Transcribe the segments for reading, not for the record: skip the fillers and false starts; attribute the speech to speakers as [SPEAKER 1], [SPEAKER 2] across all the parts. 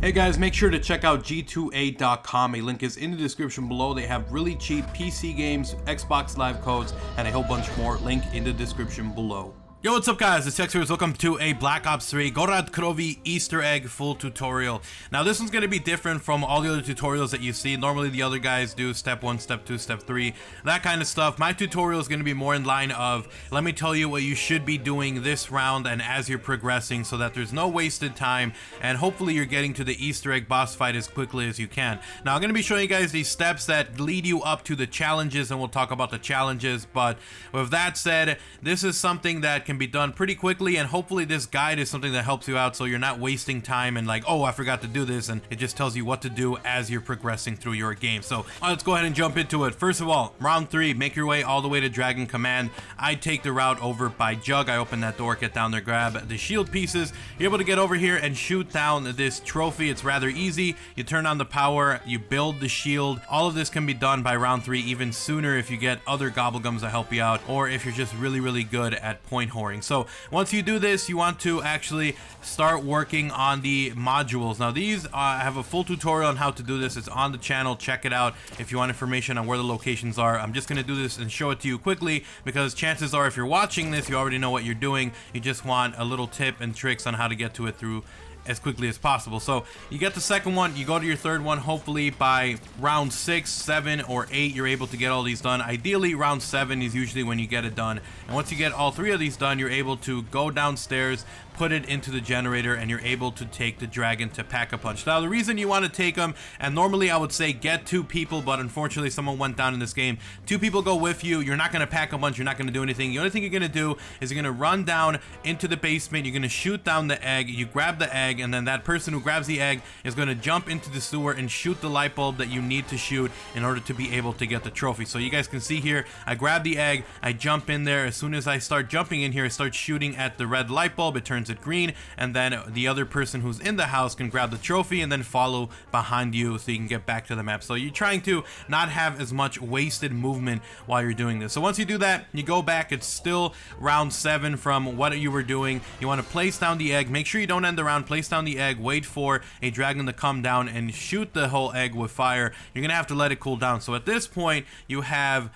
[SPEAKER 1] Hey guys, make sure to check out G2A.com. A link is in the description below. They have really cheap PC games, Xbox Live codes, and a whole bunch more. Link in the description below. Yo, what's up guys, it's Xrays. Welcome to a Black Ops 3 Gorod Krovi Easter egg full tutorial. Now this one's going to be different from all the other tutorials that you see. Normally the other guys do step 1, step 2, step 3, that kind of stuff. My tutorial is going to be more in line of, let me tell you what you should be doing this round and as you're progressing, so that there's no wasted time, and hopefully you're getting to the Easter egg boss fight as quickly as you can. Now I'm going to be showing you guys these steps that lead you up to the challenges, and we'll talk about the challenges. But with that said, this is something that can be done pretty quickly, and hopefully this guide is something that helps you out so you're not wasting time and like, oh, I forgot to do this, and it just tells you what to do as you're progressing through your game. So let's go ahead and jump into it. First of all, round 3, make your way all the way to Dragon Command. I take the route over by Jug. I open that door, get down there, grab the shield pieces. You're able to get over here and shoot down this trophy. It's rather easy. You turn on the power, you build the shield. All of this can be done by round 3, even sooner if you get other gobblegums to help you out, or if you're just really good at point whoring. So once you do this, you want to actually start working on the modules. Now these have a full tutorial on how to do this. It's on the channel. Check it out if you want information on where the locations are. I'm just going to do this and show it to you quickly, because chances are if you're watching this, you already know what you're doing. You just want a little tip and tricks on how to get to it through as quickly as possible. So you get the second one, you go to your third one. Hopefully by round 6, 7, or 8 you're able to get all these done. Ideally round 7 is usually when you get it done, and once you get all 3 of these done, you're able to go downstairs, put it into the generator, and you're able to take the dragon to Pack-a-Punch. Now the reason you want to take them, and normally I would say get 2 people, but unfortunately someone went down in this game. 2 people go with you. You're not going to Pack-a-Punch, you're not going to do anything. The only thing you're going to do is you're going to run down into the basement, you're going to shoot down the egg, you grab the egg, and then that person who grabs the egg is going to jump into the sewer and shoot the light bulb that you need to shoot in order to be able to get the trophy. So you guys can see here, I grab the egg, I jump in there. As soon as I start jumping in here, I start shooting at the red light bulb, it turns it green, and then the other person who's in the house can grab the trophy and then follow behind you so you can get back to the map. So you're trying to not have as much wasted movement while you're doing this. So once you do that, you go back. It's still round 7 from what you were doing. You want to place down the egg. Make sure you don't end the round. Place down the egg, wait for a dragon to come down and shoot the whole egg with fire. You're gonna have to let it cool down. So at this point you have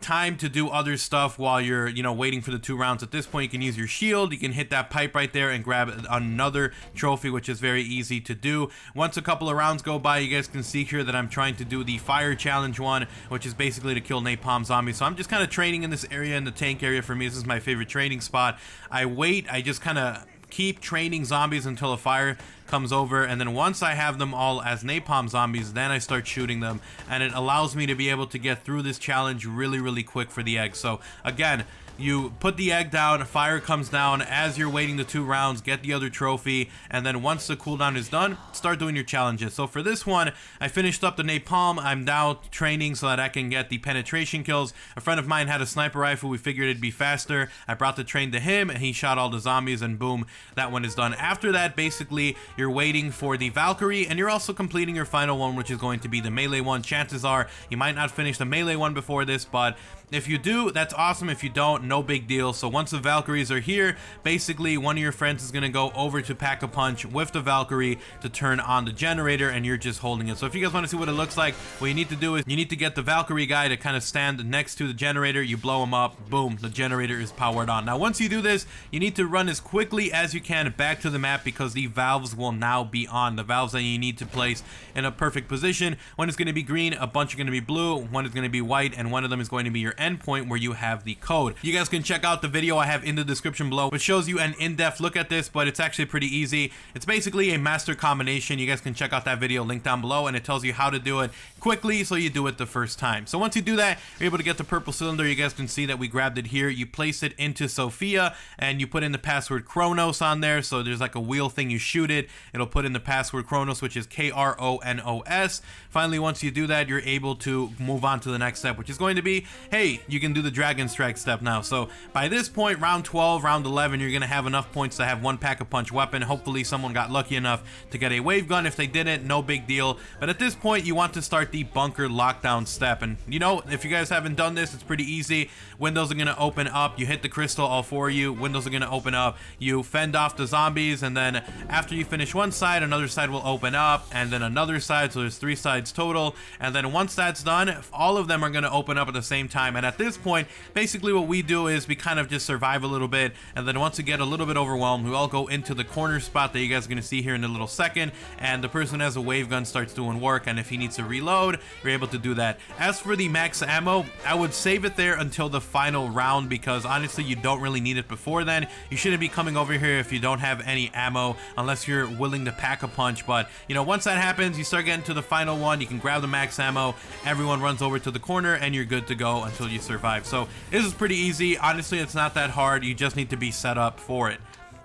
[SPEAKER 1] time to do other stuff while you're waiting for the 2 rounds. At this point you can use your shield, you can hit that pipe right there and grab another trophy, which is very easy to do. Once a couple of rounds go by, you guys can see here that I'm trying to do the fire challenge one, which is basically to kill napalm zombies. So I'm just kind of training in this area, in the tank area. For me, this is my favorite training spot. I wait, I just kind of keep training zombies until a fire comes over, and then once I have them all as napalm zombies, then I start shooting them, and it allows me to be able to get through this challenge really quick for the egg. So again, you put the egg down, fire comes down. As you're waiting the 2 rounds, get the other trophy, and then once the cooldown is done, start doing your challenges. So for this one, I finished up the napalm. I'm now training so that I can get the penetration kills. A friend of mine had a sniper rifle. We figured it'd be faster. I brought the train to him, and he shot all the zombies, and boom, that one is done. After that, basically, you're waiting for the Valkyrie, and you're also completing your final one, which is going to be the melee one. Chances are you might not finish the melee one before this, but if you do, that's awesome. If you don't, no big deal. So once the Valkyries are here, basically one of your friends is going to go over to Pack-a-Punch with the Valkyrie to turn on the generator, and you're just holding it. So if you guys want to see what it looks like, what you need to do is you need to get the Valkyrie guy to kind of stand next to the generator. You blow him up, boom, the generator is powered on. Now once you do this, you need to run as quickly as you can back to the map, because the valves will now be on. The valves that you need to place in a perfect position. One is going to be green, a bunch are going to be blue, one is going to be white, and one of them is going to be your endpoint where you have the code. You guys can check out the video I have in the description below, which shows you an in-depth look at this, but it's actually pretty easy. It's basically a master combination. You guys can check out that video, link down below, and it tells you how to do it quickly so you do it the first time. So once you do that, you're able to get the purple cylinder. You guys can see that we grabbed it here. You place it into Sophia, and you put in the password Kronos on there. So there's like a wheel thing, you shoot it, it'll put in the password Kronos, which is Kronos. Finally, once you do that, you're able to move on to the next step, which is going to be, hey, great, you can do the Dragon Strike step now. So by this point, round 12, round 11, you're gonna have enough points to have one Pack-a-Punch weapon. Hopefully someone got lucky enough to get a wave gun. If they didn't, no big deal. But at this point, you want to start the bunker lockdown step. And you know, if you guys haven't done this, it's pretty easy. Windows are gonna open up, you hit the crystal, all four of you, windows are gonna open up, you fend off the zombies, and then after you finish one side, another side will open up, and then another side, so there's 3 sides total. And then once that's done, all of them are gonna open up at the same time. And at this point, basically what we do is we kind of just survive a little bit, and then once we get a little bit overwhelmed, we all go into the corner spot that you guys are gonna see here in a little second, and the person who has a wave gun starts doing work, and if he needs to reload, you're able to do that. As for the max ammo, I would save it there until the final round, because honestly you don't really need it before then. You shouldn't be coming over here if you don't have any ammo, unless you're willing to pack a punch. But you know, once that happens, you start getting to the final one, you can grab the max ammo, everyone runs over to the corner, and you're good to go until you survive. So this is pretty easy. Honestly, it's not that hard, you just need to be set up for it.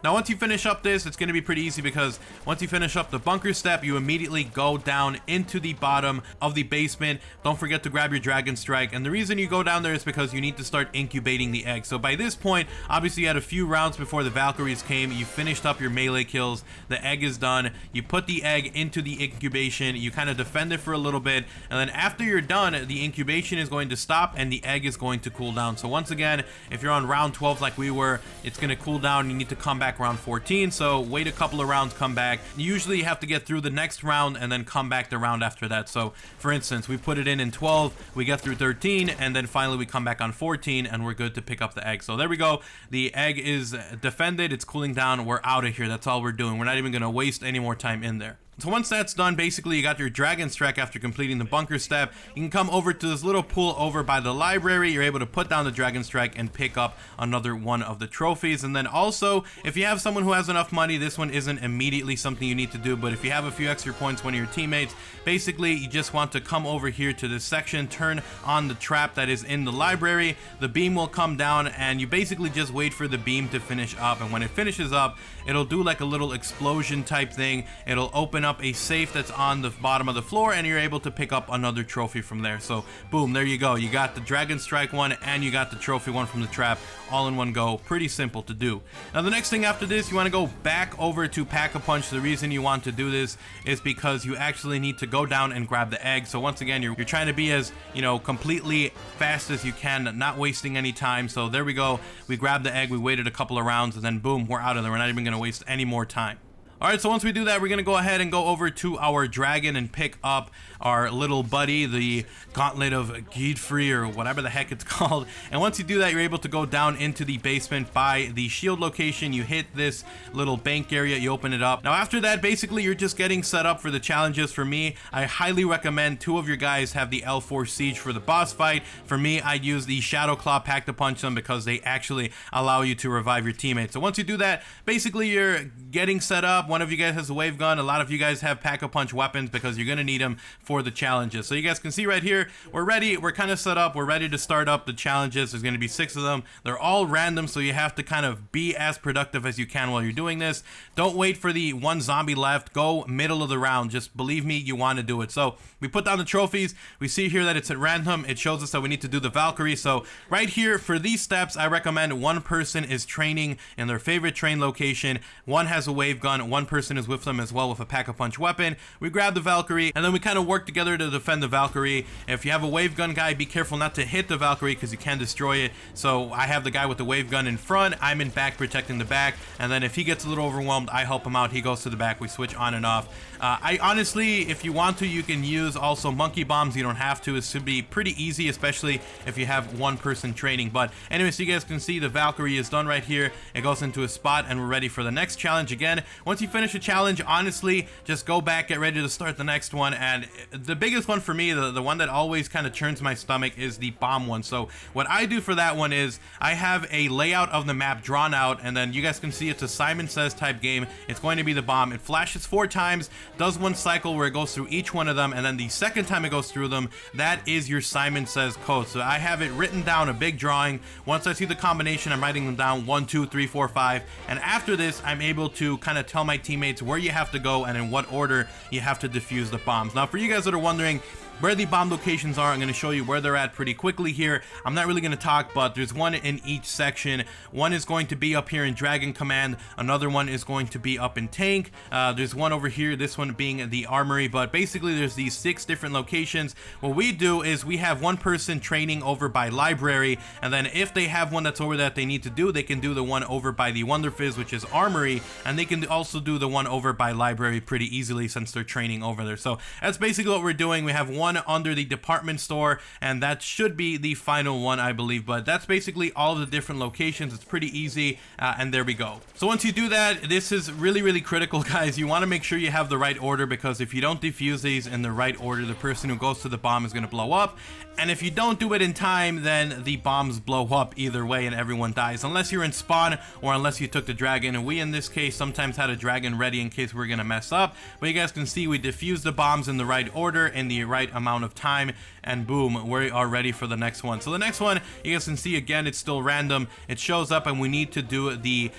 [SPEAKER 1] Now once you finish up this, it's going to be pretty easy, because once you finish up the bunker step, you immediately go down into the bottom of the basement. Don't forget to grab your Dragon Strike, and the reason you go down there is because you need to start incubating the egg. So by this point, obviously you had a few rounds before the Valkyries came, you finished up your melee kills, the egg is done, you put the egg into the incubation, you kind of defend it for a little bit, and then after you're done, the incubation is going to stop and the egg is going to cool down. So once again, if you're on round 12 like we were, it's going to cool down, you need to come back round 14, so wait a couple of rounds, come back. Usually you have to get through the next round and then come back the round after that. So for instance, we put it in 12, we get through 13, and then finally we come back on 14 and we're good to pick up the egg. So there we go, the egg is defended, it's cooling down, we're out of here. That's all we're doing. We're not even going to waste any more time in there. So once that's done, basically you got your Dragon Strike after completing the bunker step. You can come over to this little pool over by the library. You're able to put down the Dragon Strike and pick up another one of the trophies. And then also, if you have someone who has enough money, this one isn't immediately something you need to do, but if you have a few extra points, one of your teammates, basically you just want to come over here to this section, turn on the trap that is in the library, the beam will come down, and you basically just wait for the beam to finish up. And when it finishes up, it'll do like a little explosion type thing. It'll open up a safe that's on the bottom of the floor, and you're able to pick up another trophy from there. So boom, there you go, you got the Dragon Strike one and you got the trophy one from the trap all in one go. Pretty simple to do. Now the next thing after this, you want to go back over to Pack-a-Punch. The reason you want to do this is because you actually need to go down and grab the egg. So once again, you're trying to be as, you know, completely fast as you can, not wasting any time. So there we go, we grabbed the egg, we waited a couple of rounds, and then boom, we're out of there. We're not even going to waste any more time. Alright, so once we do that, we're going to go ahead and go over to our dragon and pick up our little buddy, the Gauntlet of Gorod, or whatever the heck it's called. And once you do that, you're able to go down into the basement by the shield location. You hit this little bank area, you open it up. Now after that, basically you're just getting set up for the challenges. For me, I highly recommend 2 of your guys have the L4 Siege for the boss fight. For me, I'd use the Shadow Claw Pack to punch them because they actually allow you to revive your teammates. So once you do that, basically you're getting set up. One of you guys has a wave gun. A lot of you guys have Pack-a-Punch weapons because you're going to need them for the challenges. So you guys can see right here, we're ready. We're kind of set up. We're ready to start up the challenges. There's going to be 6 of them. They're all random, so you have to kind of be as productive as you can while you're doing this. Don't wait for the one zombie left. Go middle of the round. Just believe me, you want to do it. So we put down the trophies. We see here that it's at random. It shows us that we need to do the Valkyrie. So right here, for these steps, I recommend one person is training in their favorite train location. One has a wave gun. One person is with them as well with a Pack-a-Punch weapon. We grab the Valkyrie, and then we kind of work together to defend the Valkyrie. If you have a wave gun guy, be careful not to hit the Valkyrie because you can destroy it. So I have the guy with the wave gun in front. I'm in back protecting the back, and then if he gets a little overwhelmed, I help him out. He goes to the back. We switch on and off. I honestly, if you want to, you can use also monkey bombs. You don't have to. It should be pretty easy, especially if you have one person training. But anyway, so you guys can see the Valkyrie is done right here. It goes into a spot, and we're ready for the next challenge. Again, once you finish a challenge, honestly, just go back, get ready to start the next one. And the biggest one for me, the one that always kind of churns my stomach, is the bomb one. So what I do for that one is I have a layout of the map drawn out, and then you guys can see it's a Simon Says type game. It's going to be the bomb. It flashes 4 times, does one cycle where it goes through each one of them, and then the second time it goes through them, that is your Simon Says code. So I have it written down, a big drawing. Once I see the combination, I'm writing them down, 1, 2, 3, 4, 5, and after this, I'm able to kind of tell my teammates where you have to go and in what order you have to defuse the bombs. Now for you guys that are wondering, where the bomb locations are. I'm going to show you where they're at pretty quickly here. I'm not really going to talk, but there's one in each section. One is going to be up here in Dragon Command. Another one is going to be up in Tank. There's one over here, this one being the Armory. But basically there's these 6 different locations. What we do is we have one person training over by Library, and then if they have one that's over that they need to do, they can do the one over by the Wonder Fizz, which is Armory, and they can also do the one over by Library pretty easily since they're training over there. So that's basically what we're doing. We have one under the department store, and that should be the final one, I believe. But that's basically all of the different locations. It's pretty easy, and there we go. So once you do that, this is really critical, guys. You want to make sure you have the right order, because if you don't defuse these in the right order, the person who goes to the bomb is going to blow up. And if you don't do it in time, then the bombs blow up either way and everyone dies, unless you're in spawn or unless you took the dragon. And we in this case sometimes had a dragon ready in case we're gonna mess up. But you guys can see we diffused the bombs in the right order in the right amount of time, and boom, we are ready for the next one. So the next one, you guys can see again, it's still random. It shows up and we need to do the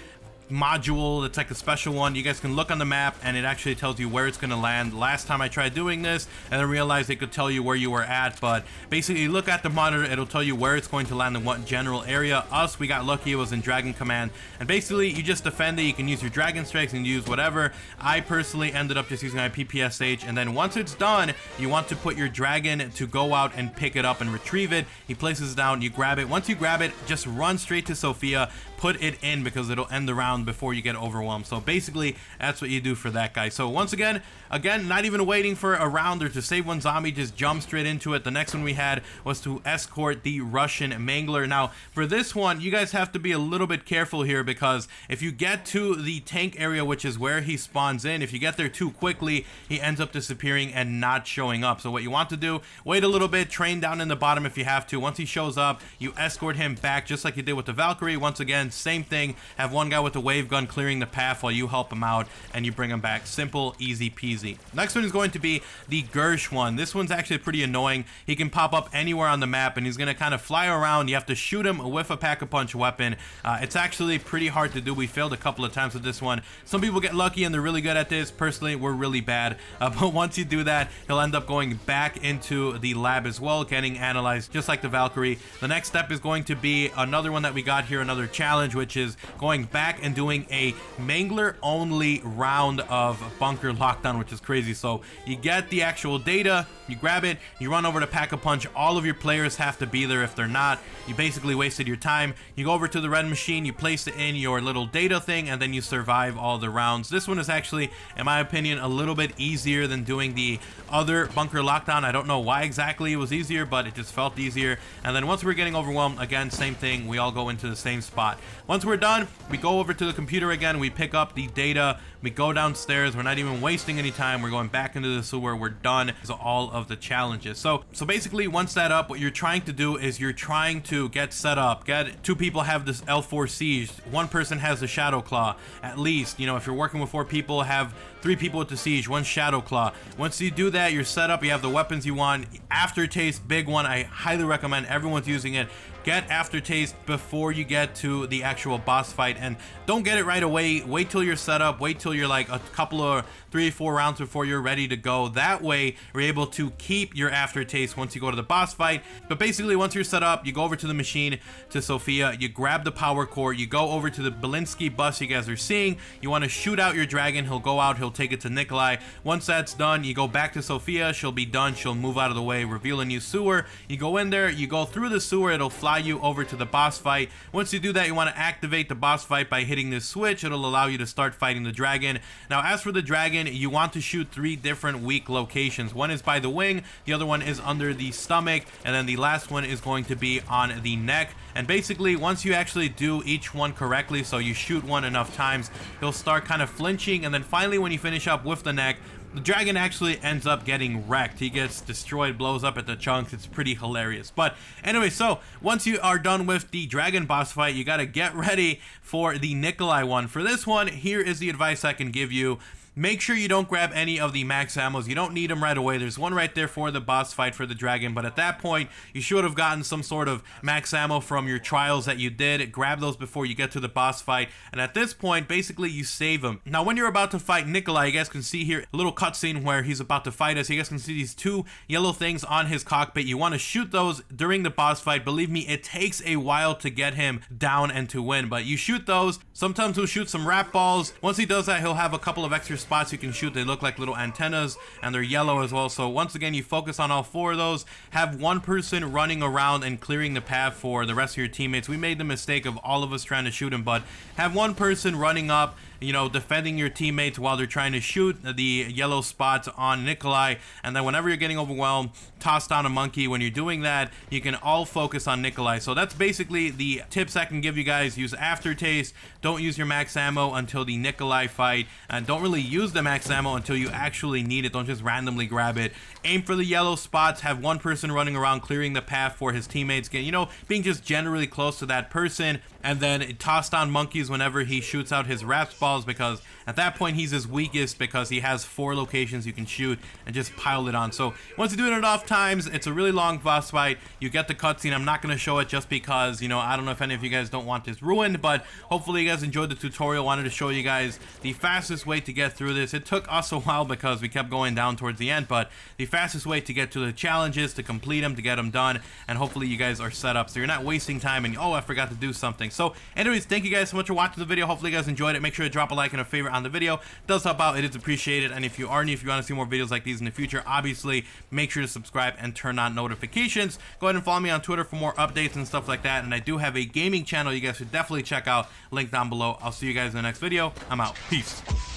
[SPEAKER 1] module. It's like a special one. You guys can look on the map and it actually tells you where it's going to land. Last time I tried doing this and I realized it could tell you where you were at, but basically look at the monitor, it'll tell you where it's going to land in what general area. Us, we got lucky, it was in Dragon Command, and basically you just defend it. You can use your Dragon Strikes and use whatever. I personally ended up just using my PPSH, and then once it's done, you want to put your dragon to go out and pick it up and retrieve it. He places it down, you grab it. Once you grab it, just run straight to Sophia, put it in, because it'll end the round before you get overwhelmed. So basically that's what you do for that guy. So once again, not even waiting for a round or to save one zombie, just jump straight into it. The next one we had was to escort the Russian Mangler. Now for this one, you guys have to be a little bit careful here, because if you get to the tank area, which is where he spawns in, if you get there too quickly, he ends up disappearing and not showing up. So what you want to do, wait a little bit, train down in the bottom if you have to. Once he shows up, you escort him back just like you did with the Valkyrie. Once again, same thing, have one guy with the wave gun clearing the path while you help him out and you bring him back. Simple, easy peasy. Next one is going to be the Gersh one. This one's actually pretty annoying. He can pop up anywhere on the map and he's going to kind of fly around. You have to shoot him with a pack-a-punch weapon. It's actually pretty hard to do. We failed a couple of times with this one. Some people get lucky and they're really good at this. Personally, we're really bad. But once you do that, he'll end up going back into the lab as well, getting analyzed just like the Valkyrie. The next step is going to be another one that we got here, another challenge, which is going back and doing a Mangler only round of bunker lockdown, which is crazy. So you get the actual data, you grab it, you run over to Pack-a-Punch. All of your players have to be there. If they're not, you basically wasted your time. You go over to the red machine, you place it in your little data thing, and then you survive all the rounds. This one is actually, in my opinion, a little bit easier than doing the other bunker lockdown. I don't know why exactly it was easier, but it just felt easier. And then once we're getting overwhelmed, again, same thing, we all go into the same spot. Once we're done, we go over to the computer again, we pick up the data, we go downstairs, we're not even wasting any time, we're going back into the sewer, we're done. So all of the challenges. So basically once that up, what you're trying to do is you're trying to get set up, get 2 people have this L4 siege, 1 person has the Shadow Claw, at least, you know, if you're working with 4 people, have 3 people with the siege, 1 Shadow Claw. Once you do that, you're set up, you have the weapons you want. Aftertaste, big one, I highly recommend everyone's using it. Get Aftertaste before you get to the actual boss fight, and don't get it right away. Wait till you're set up, wait till you're like a couple of 3 or 4 rounds before you're ready to go. That way you're able to keep your Aftertaste once you go to the boss fight. But basically once you're set up, you go over to the machine, to Sophia, you grab the power core, you go over to the Belinsky bus you guys are seeing, you want to shoot out your dragon, he'll go out, he'll take it to Nikolai. Once that's done, you go back to Sophia, she'll be done, she'll move out of the way, reveal a new sewer. You go in there, you go through the sewer, it'll fly you over to the boss fight. Once you do that, you want to activate the boss fight by hitting this switch. It'll allow you to start fighting the dragon. Now as for the dragon, you want to shoot 3 different weak locations. One is by the wing, the other one is under the stomach, and then the last one is going to be on the neck. And basically once you actually do each one correctly, so you shoot one enough times, he'll start kind of flinching, and then finally when you finish up with the neck, the dragon actually ends up getting wrecked. He gets destroyed, blows up at the chunks. It's pretty hilarious. But anyway, so once you are done with the dragon boss fight, you got to get ready for the Nikolai one. For this one, here is the advice I can give you. make sure you don't grab any of the max ammos. You don't need them right away. There's one right there for the boss fight for the dragon, but at that point, you should have gotten some sort of max ammo from your trials that you did. Grab those before you get to the boss fight, and at this point, basically, you save them. Now, when you're about to fight Nikolai, you guys can see here a little cutscene where he's about to fight us. You guys can see these two yellow things on his cockpit. You want to shoot those during the boss fight. Believe me, it takes a while to get him down and to win, but you shoot those. Sometimes he'll shoot some rat balls. Once he does that, he'll have a couple of extra spots you can shoot. They look like little antennas, and they're yellow as well. So once again, you focus on all four of those. Have one person running around and clearing the path for the rest of your teammates. We made the mistake of all of us trying to shoot him, but have one person running up, you know, defending your teammates while they're trying to shoot the yellow spots on Nikolai. And then whenever you're getting overwhelmed, toss down a monkey. When you're doing that, you can all focus on Nikolai. So that's basically the tips I can give you guys. Use aftertaste. Don't use your max ammo until the Nikolai fight, and don't really use the max ammo until you actually need it. Don't just randomly grab it. Aim for the yellow spots. Have one person running around clearing the path for his teammates, you know, being just generally close to that person. And then toss down monkeys whenever he shoots out his wraps balls, because at that point he's his weakest, because he has 4 locations you can shoot, and just pile it on. So once you do it enough times, it's a really long boss fight. You get the cutscene. I'm not going to show it just because, you know, I don't know if any of you guys don't want this ruined, but hopefully you guys enjoyed the tutorial. Wanted to show you guys the fastest way to get through this. It took us a while because we kept going down towards the end, but the fastest way to get to the challenges, to complete them, to get them done, and hopefully you guys are set up so you're not wasting time and, oh, I forgot to do something. So anyways, thank you guys so much for watching the video. Hopefully you guys enjoyed it. Make sure to drop a like and a favorite on the video. It does help out. It is appreciated. And if you are new, if you want to see more videos like these in the future, obviously make sure to subscribe and turn on notifications. Go ahead and follow me on Twitter for more updates and stuff like that. And I do have a gaming channel you guys should definitely check out. Link down below. I'll see you guys in the next video. I'm out. Peace.